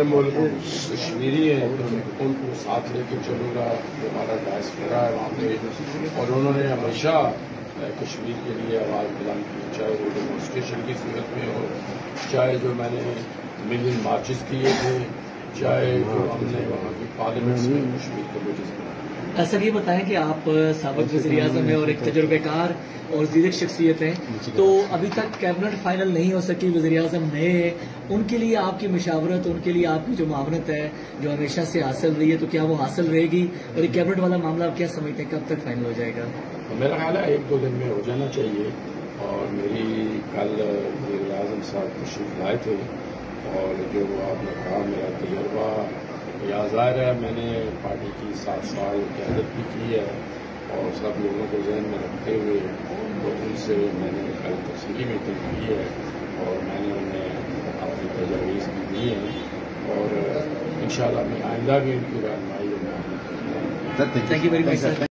ملک کشمیری ہیں ان کو ساتھ لے کے چلوں گا. ہمارا ڈائسپورا ہے وہاں پہ اور انہوں نے ہمیشہ کشمیر کے لیے آواز بلند کی, چاہے وہ ڈیمانسٹریشن کی صورت میں ہو, چاہے جو میں نے ملین مارچز کیے تھے, چاہے جو ہم نے وہاں کی پارلیمنٹس میں کشمیر کو بجز. سر یہ بتائیں کہ آپ سابق وزیر اعظم ہیں اور ایک تجربہ کار اور زیرک شخصیت ہیں, تو ابھی تک کیبنٹ فائنل نہیں ہو سکی, وزیر اعظم نئے ہیں, ان کے لیے آپ کی مشاورت, ان کے لیے آپ کی جو معاونت ہے جو ہمیشہ سے حاصل رہی ہے, تو کیا وہ حاصل رہے گی؟ اور یہ کیبنٹ والا معاملہ آپ کیا سمجھتے ہیں کب تک فائنل ہو جائے گا؟ میرا خیال ہے 1-2 دن میں ہو جانا چاہیے. اور میری کل وزیر اعظم صاحب تشریف لائے تھے اور جو آپ نے کہا میرا تجربہ یا ظاہر ہے میں نے پارٹی کی 7 سال قیادت بھی کی ہے اور سب لوگوں کو ذہن میں رکھتے ہوئے تو ان سے میں نے کل تفصیلی میٹنگ کی ہے اور میں نے انہیں اپنی تجاویز بھی دی ہیں اور انشاءاللہ میں آئندہ بھی ان کی رہنمائی میں. Thank you very much sir.